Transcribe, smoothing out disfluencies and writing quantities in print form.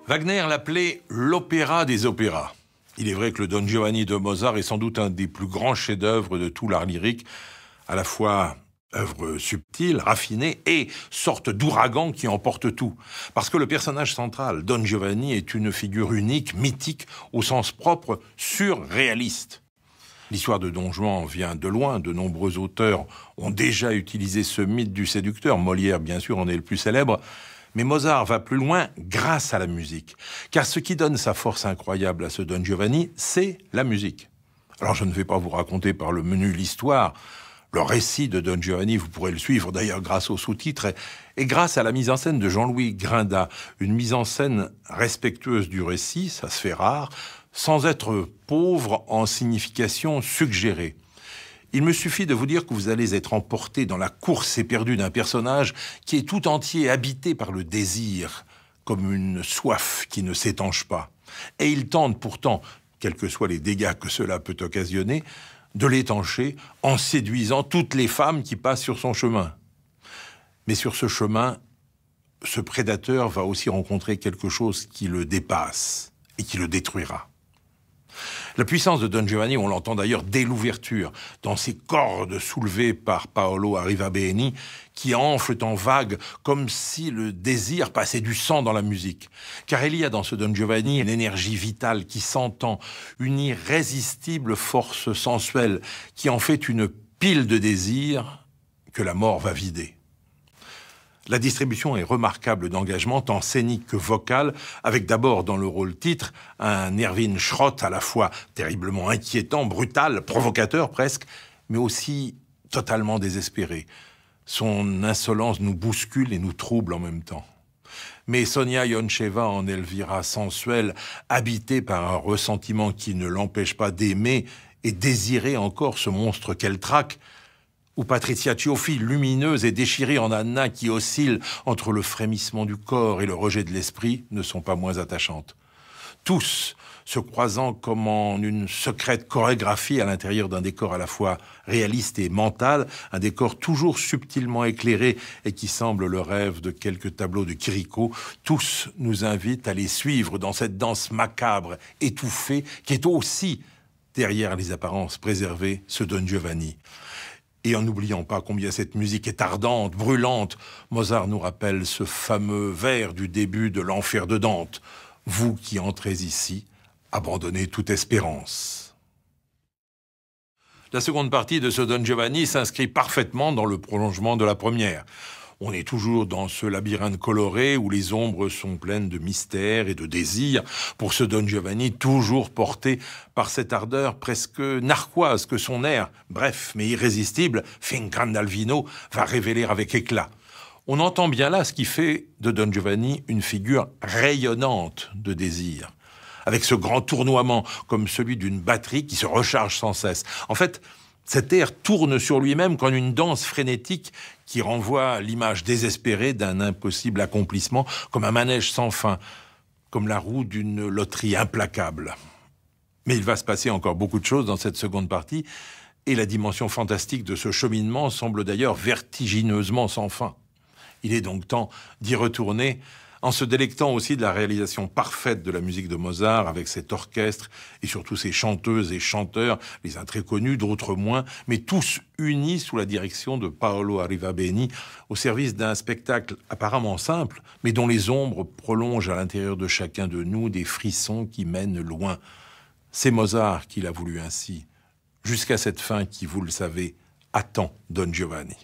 Wagner l'appelait l'opéra des opéras. Il est vrai que le Don Giovanni de Mozart est sans doute un des plus grands chefs-d'œuvre de tout l'art lyrique, à la fois œuvre subtile, raffinée et sorte d'ouragan qui emporte tout. Parce que le personnage central, Don Giovanni, est une figure unique, mythique, au sens propre, surréaliste. L'histoire de Don Juan vient de loin. De nombreux auteurs ont déjà utilisé ce mythe du séducteur. Molière, bien sûr, en est le plus célèbre. Mais Mozart va plus loin grâce à la musique. Car ce qui donne sa force incroyable à ce Don Giovanni, c'est la musique. Alors je ne vais pas vous raconter par le menu l'histoire. Le récit de Don Giovanni, vous pourrez le suivre d'ailleurs grâce aux sous-titres et grâce à la mise en scène de Jean-Louis Grinda. Une mise en scène respectueuse du récit, ça se fait rare, sans être pauvre en signification suggérée. Il me suffit de vous dire que vous allez être emporté dans la course éperdue d'un personnage qui est tout entier habité par le désir, comme une soif qui ne s'étanche pas. Et il tente pourtant, quels que soient les dégâts que cela peut occasionner, de l'étancher en séduisant toutes les femmes qui passent sur son chemin. Mais sur ce chemin, ce prédateur va aussi rencontrer quelque chose qui le dépasse et qui le détruira. La puissance de Don Giovanni, on l'entend d'ailleurs dès l'ouverture, dans ces cordes soulevées par Paolo Arrivabene, qui enflent en vagues comme si le désir passait du sang dans la musique. Car il y a dans ce Don Giovanni une énergie vitale qui s'entend, une irrésistible force sensuelle qui en fait une pile de désirs que la mort va vider. La distribution est remarquable d'engagement, tant scénique que vocal, avec d'abord dans le rôle titre un Erwin Schrott à la fois terriblement inquiétant, brutal, provocateur presque, mais aussi totalement désespéré. Son insolence nous bouscule et nous trouble en même temps. Mais Sonia Yoncheva en Elvira sensuelle, habitée par un ressentiment qui ne l'empêche pas d'aimer et désirer encore ce monstre qu'elle traque, ou Patricia Cioffi, lumineuse et déchirée en Anna qui oscille entre le frémissement du corps et le rejet de l'esprit, ne sont pas moins attachantes. Tous se croisant comme en une secrète chorégraphie à l'intérieur d'un décor à la fois réaliste et mental, un décor toujours subtilement éclairé et qui semble le rêve de quelques tableaux de Chirico, tous nous invitent à les suivre dans cette danse macabre, étouffée, qui est aussi, derrière les apparences préservées, ce Don Giovanni. Et en n'oubliant pas combien cette musique est ardente, brûlante, Mozart nous rappelle ce fameux vers du début de l'Enfer de Dante. « Vous qui entrez ici, abandonnez toute espérance. » La seconde partie de ce Don Giovanni s'inscrit parfaitement dans le prolongement de la première. On est toujours dans ce labyrinthe coloré où les ombres sont pleines de mystère et de désir pour ce Don Giovanni toujours porté par cette ardeur presque narquoise que son air, bref mais irrésistible, Fin Grandalvino, va révéler avec éclat. On entend bien là ce qui fait de Don Giovanni une figure rayonnante de désir, avec ce grand tournoiement comme celui d'une batterie qui se recharge sans cesse. En fait, cet air tourne sur lui-même comme une danse frénétique qui renvoie l'image désespérée d'un impossible accomplissement, comme un manège sans fin, comme la roue d'une loterie implacable. Mais il va se passer encore beaucoup de choses dans cette seconde partie, et la dimension fantastique de ce cheminement semble d'ailleurs vertigineusement sans fin. Il est donc temps d'y retourner, en se délectant aussi de la réalisation parfaite de la musique de Mozart, avec cet orchestre et surtout ces chanteuses et chanteurs, les uns très connus, d'autres moins, mais tous unis sous la direction de Paolo Arrivabene, au service d'un spectacle apparemment simple, mais dont les ombres prolongent à l'intérieur de chacun de nous des frissons qui mènent loin. C'est Mozart qui l'a voulu ainsi, jusqu'à cette fin qui, vous le savez, attend Don Giovanni.